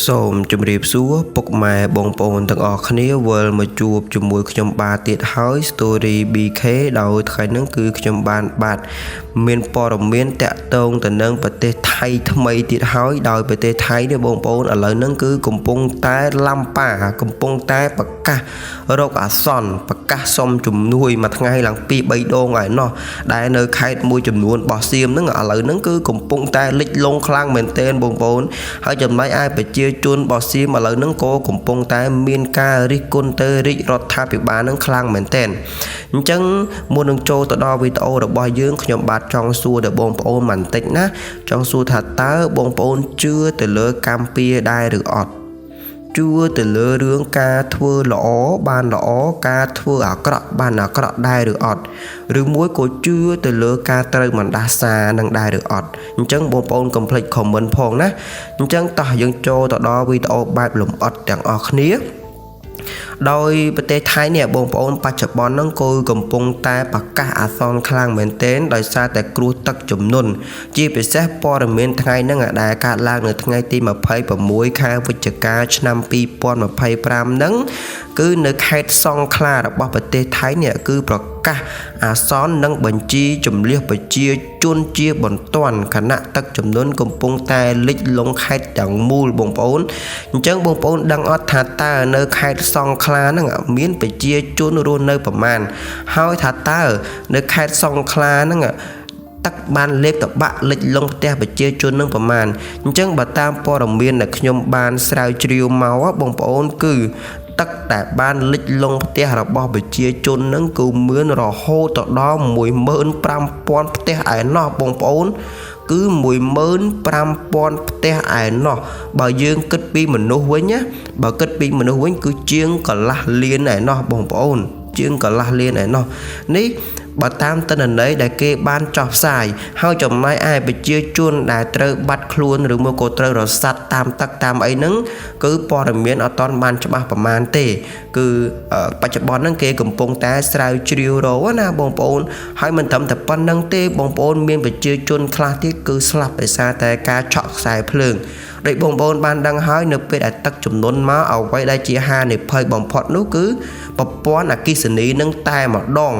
សូមជម្រាបសួរពុកម៉ែបងប្អូនទាំងអស់គ្នាវិលមកជួបជាមួយខ្ញុំបាទទៀតហើយ Story BK ដោយថ្ងៃនេះគឺខ្ញុំបានមានព័ត៌មានតាក់ទងទៅនឹងប្រទេសថៃថ្មីទៀតហើយដោយប្រទេសថៃនេះបងប្អូនឥឡូវហ្នឹងគឺកំពុងតែឡាំប៉ាកំពុងតែប្រកាសរកអាសន្នប្រកាសសុំជំនួយមួយថ្ងៃឡើង2-3 ដងហើយណោះដែលនៅខេត្តមួយចំនួនរបស់សៀមហ្នឹងឥឡូវហ្នឹងគឺកំពុងតែលិចលង់ខ្លាំងមែនទែនបងប្អូនហើយចំណែកឯប្រជាជនរបស់សៀមឥឡូវហ្នឹងក៏កំពុងតែមានការរិះគន់ទៅរាជរដ្ឋាភិបាលហ្នឹងខ្លាំងមែនទែនអញ្ចឹងមុននឹងចូលទៅដល់វីដេអូរបស់យើងខ្ញុំបាទចង់សួរដល់បងប្អូនបន្តិចណាចង់សួរថាតើបងប្អូនជឿទៅលើកម្មពៀដែរឬអត់ជឿទៅលើរឿងការធ្វើល្អបានល្អការធ្វើអាក្រក់បានអាក្រក់ដែរឬអត់ឬមួយក៏ជឿទៅលើការត្រូវបណ្ដាសានឹងដែរឬអត់អញ្ចឹងបងប្អូនកុំភ្លេច comment ផងណាអញ្ចឹងតោះយើងចូលទៅដល់វីដេអូបែបលម្អិតទាំងអស់គ្នាដោយប្រទេសថៃនេះបងប្អូនបច្ចុប្បន្នហ្នឹងគឺកំពុងតែប្រកាសអាសន្នខ្លាំងមែនទែនដោយសារតែគ្រោះទឹកជំនន់ជាពិសេសព័ត៌មានថ្ងៃហ្នឹងដែលកើតឡើងនៅថ្ងៃទី26ខែវិច្ឆិកាឆ្នាំ2025ហ្នឹងគឺនៅខេត្តសង្ខឡារបស់ប្រទេសថៃនេះគឺប្រកាសអាសន្ននិងបញ្ជីជំនះប្រជាជនជាបន្ទាន់ខណៈទឹកជំនន់កំពុងតែលិចលង់ខេត្តទាំងមូលបងប្អូនអញ្ចឹងបងប្អូនដឹងអត់ថាតើនៅខេត្តសង្ខឡាហ្នឹងមានប្រជាជនរស់នៅប្រមាណហើយថាតើនៅខេត្តសង្ខឡាហ្នឹងទឹកបានលេបតបាក់លិចលង់ផ្ទះប្រជាជននឹងប្រមាណអញ្ចឹងបើតាមព័ត៌មានដែលខ្ញុំបានស្រាវជ្រាវមកបងប្អូនគឺទឹកដែលបានលិចលង់ផ្ទះរបស់ប្រជាជននឹងគឺមានរហូតដល់ 15,000 ផ្ទះឯណោះបងប្អូនគឺ 15,000 ផ្ទះឯណោះបើយើងគិតពីមនុស្សវិញណាបើគិតពីមនុស្សវិញគឺជាងកន្លះលានឯណោះបងប្អូនជាងកន្លះលានឯណោះនេះបើតាមទិន្នន័យដែលគេបានចុះផ្សាយហើយចំណែកឯប្រជាជនដែលត្រូវបាត់ខ្លួនឬមួយក៏ត្រូវរសាត់តាមទឹកតាមអីហ្នឹងគឺព័ត៌មានអត់ទាន់បានច្បាស់ប្រមាណទេគឺបច្ចុប្បន្នហ្នឹងគេកំពុងតែស្រាវជ្រាវរកណាបងប្អូនហើយមិនត្រឹមតែប៉ុណ្្នឹងទេបងប្អូនមានប្រជាជនខ្លះទៀតគឺស្លាប់ដោយសារតែការឆក់ខ្សែភ្លើងដោយបងប្អូនបានដឹងហើយនៅពេលដែលទឹកជំនន់មកអ្វីដែលជាហានិភ័យបំផុតនោះគឺប្រព័ន្ធអគ្គិសនីនឹងតែម្ដង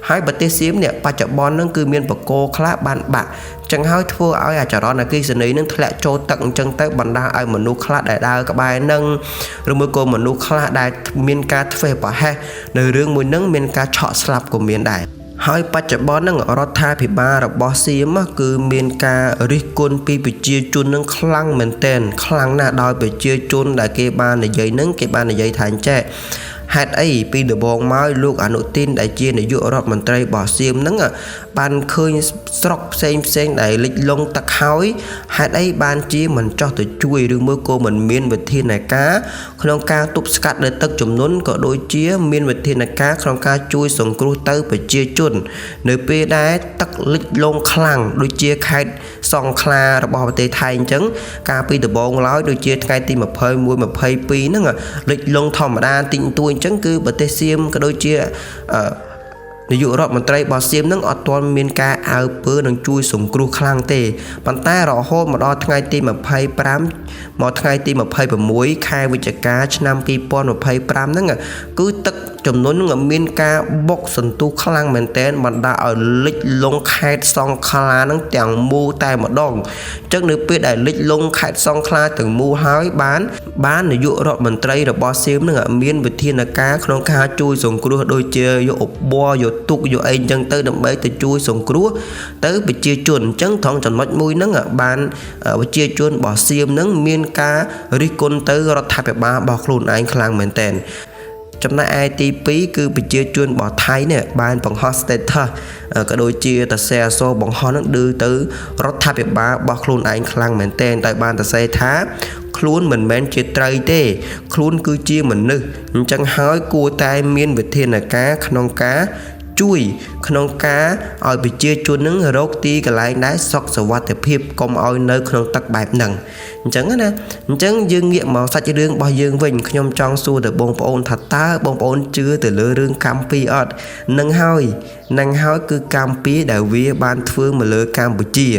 ហើយប្រទេសសៀមនេះបច្ចុប្បន្នហ្នឹងគឺមានបកគោខ្លះបានបាក់ចឹងហើយធ្វើឲ្យអាចរន្តអគ្គិសនីនឹងធ្លាក់ចូលទឹកអញ្ចឹងទៅបណ្ដាលឲ្យមនុស្សខ្លះដែលដើរក្បែរនឹងឬមួយក៏មនុស្សខ្លះដែលមានការធ្វេសប្រហែសនៅរឿងមួយហ្នឹងមានការឆក់ស្លាប់ក៏មានដែរហើយបច្ចុប្បន្នហ្នឹងរដ្ឋាភិបាលរបស់សៀមគឺមានការរិះគន់ពីប្រជាជននឹងខ្លាំងមែនទែនខ្លាំងណាស់ដោយប្រជាជនដែលគេបាននិយាយហ្នឹងគេបាននិយាយថាអញ្ចេះហេតុអីពីដំបូងមកលោកអនុទានដែលជានាយករដ្ឋមន្ត្រីរបស់សៀមហ្នឹងបានឃើញស្រុកផ្សេងដែលលិចលង់ទឹកហើយហេតុអីបានជាមិនចោះទៅជួយឬមួយក៏មិនមានវិធានការក្នុងការទប់ស្កាត់នៅទឹកជំនន់ក៏ដូចជាមានវិធានការក្នុងការជួយសង្គ្រោះទៅប្រជាជននៅពេលដែលទឹកលិចលង់ខ្លាំងដូចជាខេត្តសង្ខឡារបស់ប្រទេសថៃអញ្ចឹងកាលពីដំបូងឡើយដូចជាថ្ងៃទី21 22ហ្នឹងលិចលង់ធម្មតាតិចតួចអញ្ចឹងគឺប្រទេសសៀមក៏ដូចជានាយករដ្ឋមន្ត្រីរបស់សៀមនឹងអត់ទាន់មានការអើពើនឹងជួយសង្គ្រោះខ្លាំងទេប៉ុន្តែរហូតមកដល់ថ្ងៃទី25មកថ្ងៃទី26ខែវិច្ឆិកាឆ្នាំ2025ហ្នឹងគឺទឹកចំនួននឹងមានការបុកសន្ទុះខ្លាំងមែនទែនបណ្ដាលឲ្យលិចលង់ខេត្តសង្ខឡានឹងទាំងមូលតែម្ដងអញ្ចឹងនៅពេលដែលលិចលង់ខេត្តសង្ខឡាទាំងមូលហើយបាននាយករដ្ឋមន្ត្រីរបស់សៀមនឹងមានវិធានការក្នុងការជួយសង្គ្រោះដូចជាយកឧបករណ៍យកទូកយកអីអញ្ចឹងទៅដើម្បីទៅជួយសង្គ្រោះទៅប្រជាជនអញ្ចឹងត្រង់ចំណុចមួយហ្នឹងបានប្រជាជនរបស់សៀមនឹងមានការរិះគន់ទៅរដ្ឋាភិបាលរបស់ខ្លួនឯងខ្លាំងមែនទែនចំណែកឯទី2គឺប្រជាជនរបស់ថៃនេះបានបង្ហោះ status ក៏ដូចជាតសែអសរបង្ហោះនឹងឌឺទៅរដ្ឋាភិបាលរបស់ខ្លួនឯងខ្លាំងមែនទែនតែបានតសែថាខ្លួនមិនមែនជាត្រីទេខ្លួនគឺជាមនុស្សអញ្ចឹងហើយគួរតែមានវិធានការក្នុងការ ជួយក្នុងការឲ្យប្រជាជននឹងរកទីកន្លែងដែរសុខសុវត្ថិភាពកុំឲ្យនៅក្នុងទឹកបែបហ្នឹងអញ្ចឹងណាអញ្ចឹងយើងងាកមកសាច់រឿងរបស់យើងវិញខ្ញុំចង់សួរទៅបងប្អូនថាតើបងប្អូនជឿទៅលើរឿងកម្មពីអត់នឹងហើយគឺកម្មពីដែលវាបានធ្វើមកលើកម្ពុជា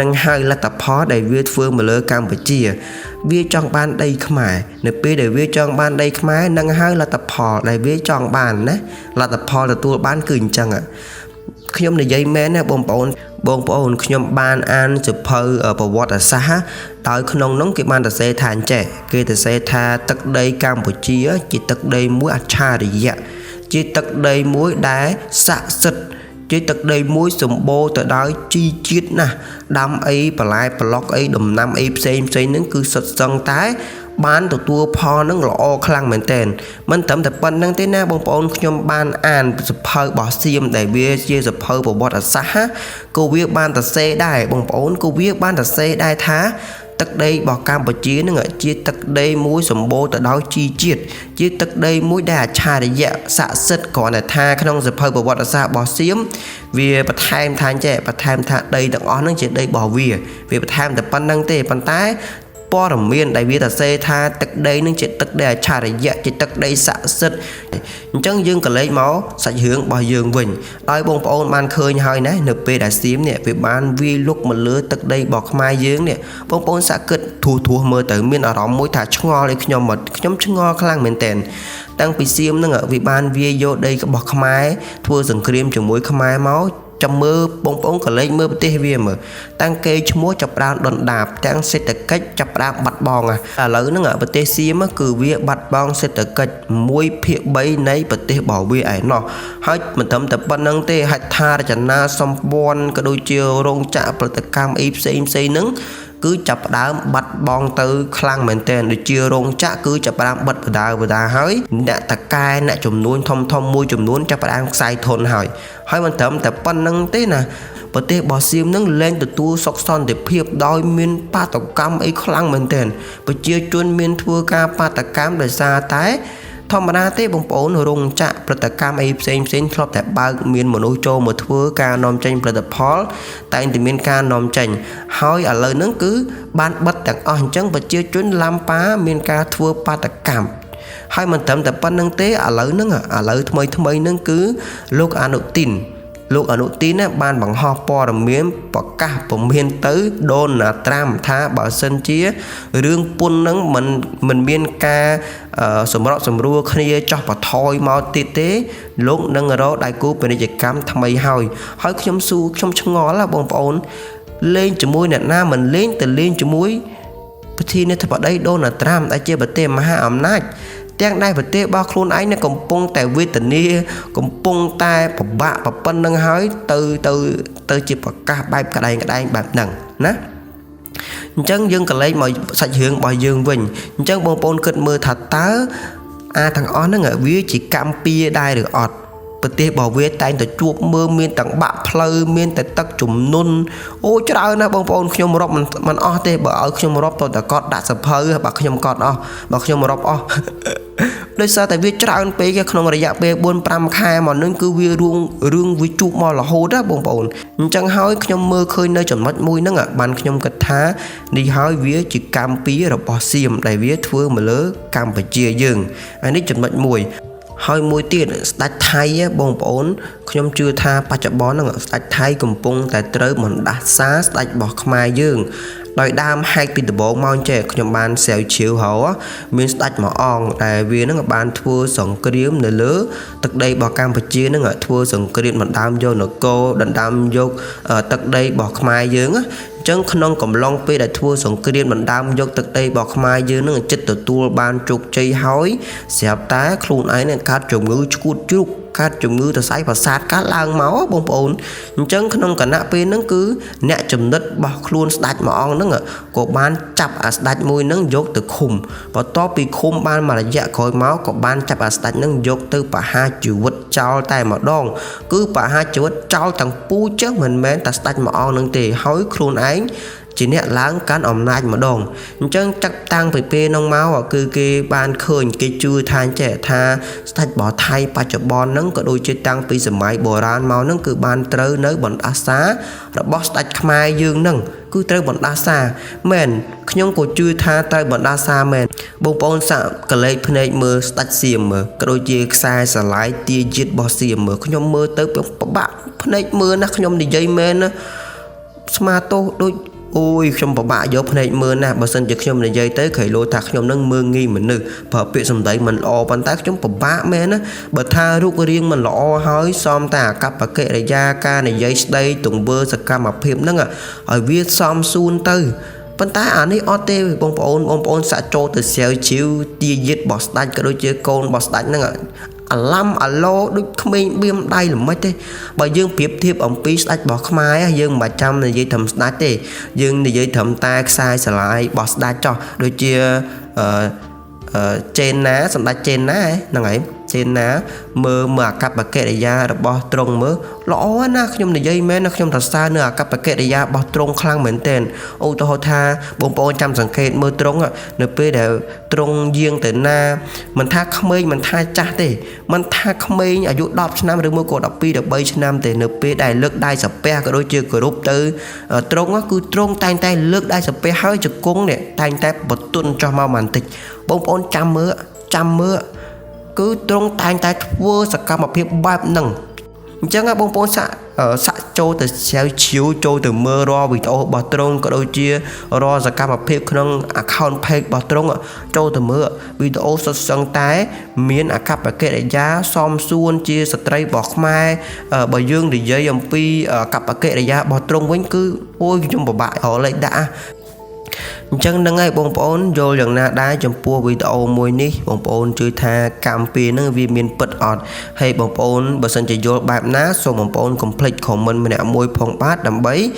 នឹងហើយលទ្ធផលដែលវាធ្វើមកលើកម្ពុជាវាចង់បានដីខ្មែរនៅពេលដែលវាចង់បានដីខ្មែរនឹងហើយលទ្ធផលដែលវាចង់បានណាលទ្ធផលទទួលបានគឺអញ្ចឹងខ្ញុំនិយាយមែនណាបងប្អូនខ្ញុំបានអានសៀវភៅប្រវត្តិសាស្ត្រដោយក្នុងនោះគេបានសរសេរថាអញ្ចេះគេសរសេរថាទឹកដីកម្ពុជាជាទឹកដីមួយអច្ឆរិយៈជាទឹកដីមួយដែលស័ក្តិសិទ្ធិជាទឹកដីមួយសម្បូរទៅដោយជីជាតិណាស់ដាំអីបន្លែប្លុកអីដំណាំអីផ្សេងហ្នឹងគឺសុទ្ធសឹងតែបានទទួលផលនឹងល្អខ្លាំងមែនទែនមិនត្រឹមតែប៉ុណ្្នឹងទេណាបងប្អូនខ្ញុំបានអានសៀវភៅរបស់សៀមដែលវាជាសៀវភៅប្រវត្តិសាស្ត្រក៏វាបានសរសេរដែរបងប្អូនក៏វាបានសរសេរដែរថាទឹកដីរបស់កម្ពុជានឹងជាទឹកដីមួយសម្បូរទៅដោយជីជាតិជាទឹកដីមួយដែលអច្ឆរិយៈស័ក្តិសិទ្ធិគ្រាន់តែថាក្នុងសៀវភៅប្រវត្តិសាស្ត្ររបស់សៀមវាបន្ថែមថាអញ្ចេះបន្ថែមថាដីទាំងអស់ហ្នឹងជាដីរបស់វាបន្ថែមតែប៉ុណ្្នឹងទេប៉ុន្តែព័ត៌មានដែលវាសរសេរថាទឹកដីនឹងជាទឹកដីអច្ឆរិយៈជាទឹកដីស័ក្តិសិទ្ធិអញ្ចឹងយើងក៏លេចមកសាច់រឿងរបស់យើងវិញដោយបងប្អូនបានឃើញហើយណានៅពេលដែលសៀមនេះវាបានវាយលុកមកលើទឹកដីរបស់ខ្មែរយើងនេះបងប្អូនសាក់គិតធូរមើលទៅមានអារម្មណ៍មួយថាឆ្ងល់ឲ្យខ្ញុំឆ្ងល់ខ្លាំងមែនតើតាំងពីសៀមនឹងវាបានវាយយកដីរបស់ខ្មែរធ្វើសង្គ្រាមជាមួយខ្មែរមកចាំមើលបងប្អូនក៏លេចមើលប្រទេសវាមើលតាំងគេឈ្មោះចាប់ផ្ដើមដុនដាបទាំងសេដ្ឋកិច្ចចាប់ផ្ដើមបាត់បង់ឥឡូវហ្នឹងប្រទេសសៀមគឺវាបាត់បង់សេដ្ឋកិច្ច1/3នៃប្រទេសរបស់វាឯណោះហើយមិនត្រឹមតែប៉ុណ្្នឹងទេហេដ្ឋារចនាសម្ព័ន្ធក៏ដូចជារោងចក្រផលិតកម្មអីផ្សេងហ្នឹងគឺចាប់ផ្ដើមបាត់បង់ទៅខ្លាំងមែនទែនដូចជារោងចក្រគឺចាប់ផ្ដើមបិទបដាហើយអ្នកតកែអ្នកចំនួនធំមួយចំនួនចាប់ផ្ដើមខ្សែធនហើយមិនត្រឹមតែប៉ុណ្្នឹងទេណាប្រទេសរបស់សៀមនឹងលែងទទួលសុខសន្តិភាពដោយមានបាតកម្មអីខ្លាំងមែនទែនប្រជាជនមានធ្វើការបាតកម្មដោយសារតែធម្មតាទេបងប្អូនរោងចក្រផលិតកម្មអីផ្សេងធ្លាប់តែបើកមានមនុស្សចូលមកធ្វើការនាំចេញផលិតផលតែតែមានការនាំចេញហើយឥឡូវហ្នឹងគឺបានបិទទាំងអស់អញ្ចឹងប្រជាជនឡាំប៉ាមានការធ្វើបាតកម្មហើយមិនត្រឹមតែប៉ុណ្្នឹងទេឥឡូវថ្មីហ្នឹងគឺលោកអនុទីនណាបានបង្ហោះព័ត៌មានប្រកាសពមៀនទៅដូណាល់ត្រាំថាបើសិនជារឿងពុននឹងមិនមានការសម្របសម្រួលគ្នាចោះបថយមកទៀតទេលោកនឹងរកដៃគូពាណិជ្ជកម្មថ្មីហើយខ្ញុំឆ្ងល់បងប្អូនលេងជាមួយអ្នកណាមិនលេងទៅលេងជាមួយប្រធានាធិបតីដូណាល់ត្រាំដែលជាប្រទេសមហាអំណាចទាំងដែរប្រទេសរបស់ខ្លួនឯងកំពុងតែវេទនាកំពុងតែពិបាកប៉ុណ្្នឹងហើយទៅជាប្រកាសបែបក្តែងបែបហ្នឹងណាអញ្ចឹងយើងក៏លេចមកសាច់រឿងរបស់យើងវិញអញ្ចឹងបងប្អូនគិតមើលថាតើទាំងអស់ហ្នឹងវាជាកម្មពៀដែរឬអត់ប្រទេសរបស់វាតែងតែជួបមើលមានទាំងបាក់ផ្លូវមានតែទឹកជំនន់អូច្រើនណាស់បងប្អូនខ្ញុំរាប់មិនអស់ទេបើឲ្យខ្ញុំរាប់តតែគាត់ដាក់សភៅបើខ្ញុំរាប់អស់ដោយសារតែវាច្រើនពេកក្នុងរយៈពេល4-5 ខែមកនឹងគឺវារឿងវាជួបមករហូតណាបងប្អូនអញ្ចឹងហើយខ្ញុំមើលឃើញនៅចំណុចមួយហ្នឹងបានខ្ញុំគិតថានេះហើយវាជាកម្មពីរបស់សៀមដែលវាធ្វើមកលើកម្ពុជាយើងហើយនេះចំណុចមួយហើយមួយទៀតស្ដេចថៃបងប្អូនខ្ញុំជឿថាបច្ចុប្បន្នហ្នឹងស្ដេចថៃកំពុងតែត្រូវបណ្ដាសាស្ដេចរបស់ខ្មែរយើងដោយដើមហែកពីដំបូងមកចេះខ្ញុំបានសែវឈាវហៅមានស្ដេចមួយអង្គដែលវានឹងបានធ្វើសង្គ្រាមនៅលើទឹកដីរបស់កម្ពុជានឹងធ្វើសង្គ្រាមដណ្ដើមយកនគរដណ្ដើមយកទឹកដីរបស់ខ្មែរយើងអញ្ចឹងក្នុងកំឡុងពេលដែលធ្វើសង្គ្រាមដណ្ដើមយកទឹកដីរបស់ខ្មែរយើងនឹងចិត្តទទួលបានជោគជ័យហើយស្រាប់តែខ្លួនឯងនឹងកើតជំងឺឆ្កួតជ្រូកកាត់ជំងឺសរសៃប្រសាទកើតឡើងមកបងប្អូនអញ្ចឹងក្នុងគណៈពេលហ្នឹងគឺអ្នកចំណិតរបស់ខ្លួនស្ដេចមួយអង្គហ្នឹងក៏បានចាប់អាស្ដេចមួយហ្នឹងយកទៅឃុំបន្ទាប់ពីឃុំបានមួយរយៈក្រោយមកក៏បានចាប់អាស្ដេចហ្នឹងយកទៅបហាជីវិតចោលតែម្ដងគឺបហាជីវិតចោលទាំងពូជចឹងមិនមែនតែស្ដេចមួយអង្គហ្នឹងទេហើយខ្លួនឯង chỉ nè láng cán ẩm nai mà đòn chân chắc tăng phải pe nông máu ở cứ cái ban khơi cái chui than trẻ tha thạch bỏ thay ba chợ bon nâng có đôi chơi tăng vì sớm mai bò ran máu nâng cứ ban trơ nới bọn đá xá là boss thạch mai dương nâng cứ trơ bọn đá xa mền nhung của chui tha trơ bọn đá xa mền bông bông sạ cả lấy phân ấy mơ thạch xiêm mơ có đôi chơi sai sờ lái tia giết bò xiêm mơ nhung mơ tới bạn phân ấy mơ nè nhung đi dây mền á smarto đôi ôi trong bảo bạ dốt này mưa nè bà sân chụp này dây tới khởi lô thạc trong nâng mưa nghi mình nữ phở bị sầm đấy mình o bàn tác trong bảo bạ mẹ nó bà tha rút riêng mình lọ hói xóm tà cặp bà kệ này da ca này dây đây tùng bơ sạc ca mà phim nâng ở viết xóm xuân tư bàn tá ảnh ấy o tê bông bông xạ trô từ xeo chiếu tia giết bỏ đánh cái đôi chơi con bỏ đánh nâng lâm alo đôi mình biêm đây là mấy thế bởi dương tiếp tiếp ông pi sách bỏ mai dương mà trăm này dây thầm đá thế dương này dây thầm ta sai sờ lại bỏ đá cho đôi chia trên ná sầm đá trên ná ấy năng ấy trên ná mơ mà cặp bạc kệ ra bỏ trông mơ lõ na nhom này dây mẹ nó nhom thật xa nữa cặp bạc kệ ra bỏ trông khăng mến tên ô tô tha bông bông trăm sản kệ mơ trông nửa pe để trông riêng từ na mình tha không mấy mình tha cha thế mình tha không mấy ở chỗ đọc năm được mơ cổ đọc pi được bay năm để nửa pe đài lực đài sập pe cái đôi chưa cửa rúp từ trông á cứ trông tay tay lực đài sập pe hơi chụp cung này tay tay bật tuôn cho mau màn tịch bông bông trăm mưa cứ trông tay tay vơ sạc ca một hiệp bạp nâng chẳng á bông bông xạ trô từ xeo chiếu trô từ mơ ro vì ô bỏ trông có đôi chia ro sạc ca một hiệp nâng account page bỏ trông trô từ mơ vì ô sạc sân tái miễn cặp kệ đại giá xóm xuân chia sạc tray bỏ mai bà dương thì dây dòng pi cặp kệ đại giá bỏ trông vẫn cứ ôi trong bà bại họ lại đã chẳng đang ngay bông bông vô lần na đá trong pua video mùi ní bông bông chơi tha cam pi nó vì miền bật ọt hay bông bông bà sân chỉ vô bạp ná xong bông bông completeของmình nè mùi phong bát đầm bấy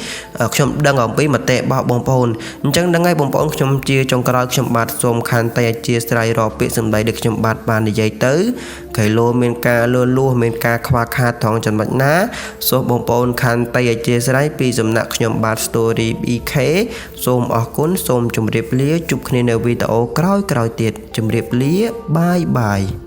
trong đang ở bí mà tệ bảo bông bông chẳng đang ngay bông bông trong chia trong cái trong bát xong khăn tay chia sài rò bị sầm đầy được trong bát bàn để dây tới cái lô miền ca lô lô miền ca khoa kha thong chân bạch ná số bông bông khăn tay chia sài pi sầm nặng trong bát story bk xong ở cuốn xong chùm điệp lía chụp khi nào video cõi tiệt chùm điệp lía bye bye